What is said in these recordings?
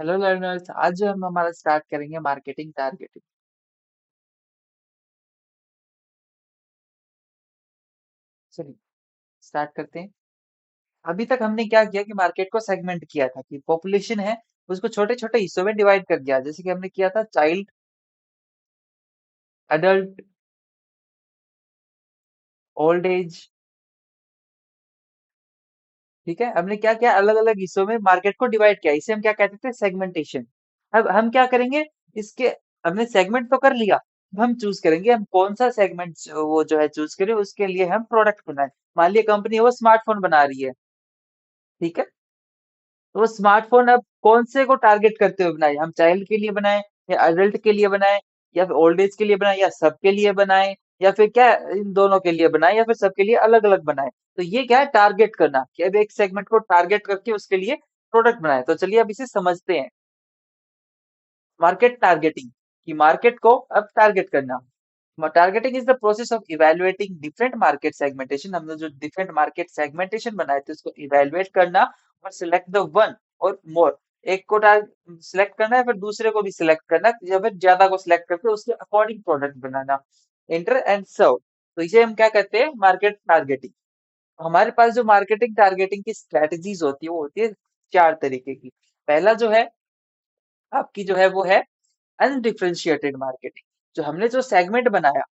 Hello learners, आज जो हम हमारा स्टार्ट करेंगे मार्केटिंग टारगेटिंग। चलिए स्टार्ट करते हैं। अभी तक हमने क्या किया कि मार्केट को सेगमेंट किया था कि पॉपुलेशन है उसको छोटे छोटे हिस्सों में डिवाइड कर दिया, जैसे कि हमने किया था चाइल्ड, अडल्ट, ओल्ड एज। ठीक है, हमने क्या किया, अलग अलग हिस्सों में मार्केट को डिवाइड किया, इसे हम क्या कहते थे, सेगमेंटेशन। अब हम क्या करेंगे, इसके हमने सेगमेंट तो कर लिया। अब हम चूज करेंगे हम कौन सा सेगमेंट वो जो है चूज करें, उसके लिए हम प्रोडक्ट बनाए। मान लिया कंपनी वो स्मार्टफोन बना रही है। ठीक है, तो वो स्मार्टफोन अब कौन से को टारगेट करते हुए बनाए, हम चाइल्ड के लिए बनाए या अडल्ट के लिए बनाए या फिर ओल्ड एज के लिए बनाए या सबके लिए बनाए, या फिर क्या इन दोनों के लिए बनाए या फिर सबके लिए अलग अलग बनाए। तो ये क्या है, टारगेट करना, कि अब एक सेगमेंट को टारगेट करके उसके लिए प्रोडक्ट बनाए। तो चलिए अब इसे समझते हैं। मार्केट टारगेटिंग, कि मार्केट को अब टारगेट करना। Targeting is the process of evaluating different market segmentation. हमने जो डिफरेंट मार्केट सेगमेंटेशन बनाए थे उसको इवेलुएट करना और सिलेक्ट द वन और मोर। एक को सिलेक्ट करना है, फिर दूसरे को भी सिलेक्ट करना है, या फिर ज्यादा को सिलेक्ट करके उसके अकॉर्डिंग प्रोडक्ट बनाना। एंटर एंड सर्व, तो इसे हम क्या कहते हैं, मार्केट टारगेटिंग। हमारे पास जो मार्केटिंग टारगेटिंग की स्ट्रेटजीज होती है वो होती है चार तरीके की। पहला जो है आपकी जो है वो है अनडिफरेंशिएटेड मार्केटिंग। जो हमने जो सेगमेंट बनाया,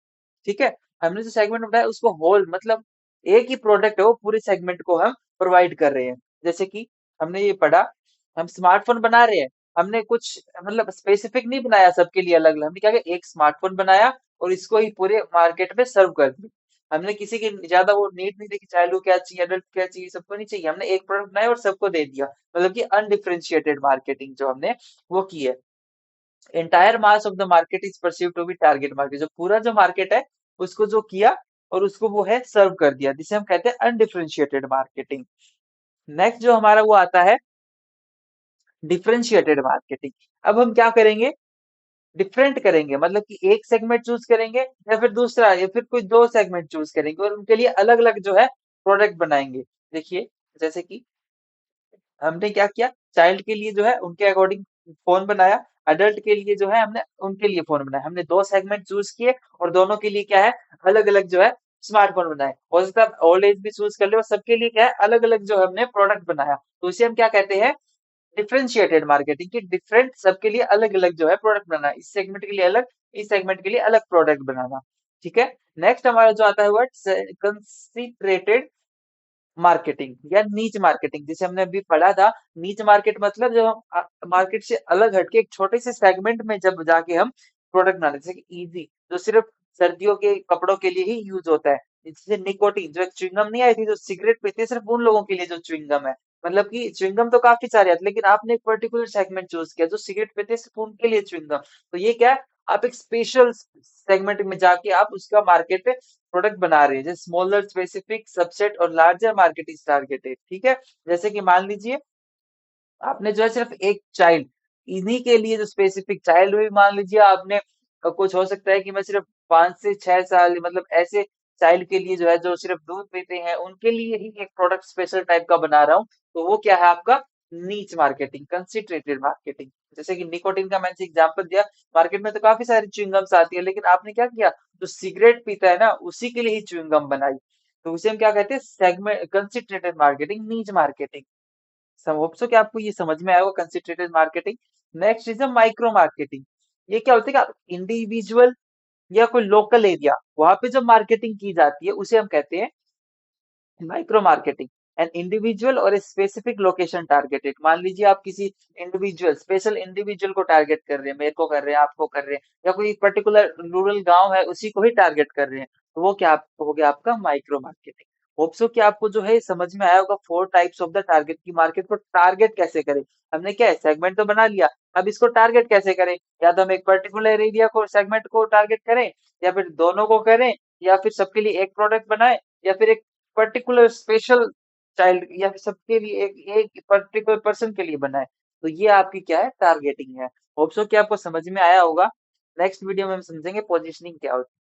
ठीक है, हमने जो सेगमेंट बनाया उसको होल मतलब एक ही प्रोडक्ट है वो पूरे सेगमेंट को हम प्रोवाइड कर रहे हैं। जैसे कि हमने ये पढ़ा, हम स्मार्टफोन बना रहे हैं, हमने कुछ मतलब स्पेसिफिक नहीं बनाया सबके लिए अलग अलग, हमने क्या किया, एक स्मार्टफोन बनाया और इसको ही पूरे मार्केट में सर्व कर दिया। हमने किसी की ज्यादा वो नीड नहीं देखी, चाइल्ड को क्या चाहिए, अडल्ट क्या चाहिए, सबको नहीं चाहिए, हमने एक प्रोडक्ट बनाया और सबको दे दिया। मतलब कि अनडिफरेंशिएटेड मार्केटिंग जो हमने वो की है। Entire mass of the market is perceive to be target market. जो पूरा जो मार्केट है उसको जो किया और उसको वो है सर्व कर दिया, जिसे हम कहते हैं अनडिफरेंशिएटेड मार्केटिंग। नेक्स्ट जो हमारा वो आता है डिफरेंशिएटेड मार्केटिंग। अब हम क्या करेंगे, डिफरेंट करेंगे, मतलब कि एक सेगमेंट चूज करेंगे या फिर दूसरा या फिर कोई दो सेगमेंट चूज करेंगे और उनके लिए अलग अलग जो है प्रोडक्ट बनाएंगे। देखिए, जैसे कि हमने क्या किया, चाइल्ड के लिए जो है उनके अकॉर्डिंग फोन बनाया, अडल्ट के लिए जो है हमने उनके लिए फोन बनाया। हमने दो सेगमेंट चूज किए और दोनों के लिए क्या है, अलग अलग जो है स्मार्टफोन बनाए। हो सकता है ओल्ड एज भी चूज कर ले और सबके लिए क्या है, अलग अलग जो है हमने प्रोडक्ट बनाया। तो इसे हम क्या कहते हैं, डिफरेंशिएटेड मार्केटिंग, की डिफरेंट सबके लिए अलग अलग जो है प्रोडक्ट बनाना, इस सेगमेंट के लिए अलग, इस सेगमेंट के लिए अलग प्रोडक्ट बनाना। ठीक है, नेक्स्ट हमारा जो आता है वर्ड कंसिडरेटेड मार्केटिंग या नीच मार्केटिंग, जिसे हमने अभी पढ़ा था। नीच मार्केट मतलब जब हम मार्केट से अलग हटके एक छोटे से सेगमेंट में जब जाके हम प्रोडक्ट बनाते हैं, जैसे कि इजी जो सिर्फ सर्दियों के कपड़ों के लिए ही यूज होता है। जैसे निकोटीन जो एक च्युइंगम नहीं आई थी जो सिगरेट पीते हैं, सिर्फ उन लोगों के लिए जो च्युइंगम है। मतलब कि च्युइंगम तो काफी सारे आते हैं, लेकिन आपने एक पर्टिकुलर सेगमेंट चूज किया जो सिगरेट पीते हैं, सिर्फ उनके लिए च्युइंगम। तो ये क्या है, आप एक स्पेशल सेगमेंट में जाके आप उसका मार्केट प्रोडक्ट बना रहे हैं, जैसे स्मॉलर स्पेसिफिक सबसेट और लार्जर मार्केट इज टारगेटेड। ठीक है, जैसे कि मान लीजिए आपने जो है सिर्फ एक चाइल्ड, इन्हीं के लिए जो स्पेसिफिक चाइल्ड हुई, मान लीजिए आपने कुछ हो सकता है कि मैं सिर्फ 5 से 6 साल मतलब ऐसे चाइल्ड के लिए जो है जो सिर्फ दूध पीते हैं उनके लिए ही एक प्रोडक्ट स्पेशल टाइप का बना रहा हूँ। तो वो क्या है आपका नीच मार्केटिंग, कंसिडरेटेड मार्केटिंग। जैसे कि निकोटिन का मैंने एग्जांपल दिया, मार्केट में तो काफी सारी च्युइंगम्स आती है, लेकिन आपने क्या किया, जो सिगरेट पीता है ना उसी के लिए ही च्युइंगम बनाई। तो उसे हम क्या कहते हैं, segment concentrated marketing, niche marketing. Hope so कि आपको ये समझ में आया होगा concentrated marketing. Next is micro marketing. ये क्या होता है कि आप इंडिविजुअल या कोई लोकल एरिया वहां पे जो मार्केटिंग की जाती है उसे हम कहते हैं माइक्रो मार्केटिंग। एन इंडिविजुअल और स्पेसिफिक लोकेशन टारगेटेड। मान लीजिए आप किसी इंडिविजुअल स्पेशल इंडिविजुअल को टारगेट कर रहे हैं, मेरे को कर रहे हैं, आपको कर रहे हैं, या कोई पर्टिकुलर रूरल गांव है उसी को ही टारगेट कर रहे हैं, तो वो क्या हो गया आपका माइक्रो मार्केटिंग। होप सो कि आपको जो है समझ में आया होगा four types of the target, की मार्केट को टारगेट कैसे करें। हमने क्या है, सेगमेंट तो बना लिया, अब इसको टारगेट कैसे करें, या तो हम एक पर्टिकुलर एरिया को सेगमेंट को टारगेट करें, या फिर दोनों को करें, या फिर सबके लिए एक प्रोडक्ट बनाए, या फिर एक पर्टिकुलर स्पेशल चाइल्ड या फिर सबके लिए एक एक पर्टिकुलर पर्सन के लिए बनाए। तो ये आपकी क्या है, टारगेटिंग है। होप सो कि आपको समझ में आया होगा। नेक्स्ट वीडियो में हम समझेंगे पोजीशनिंग क्या होती है।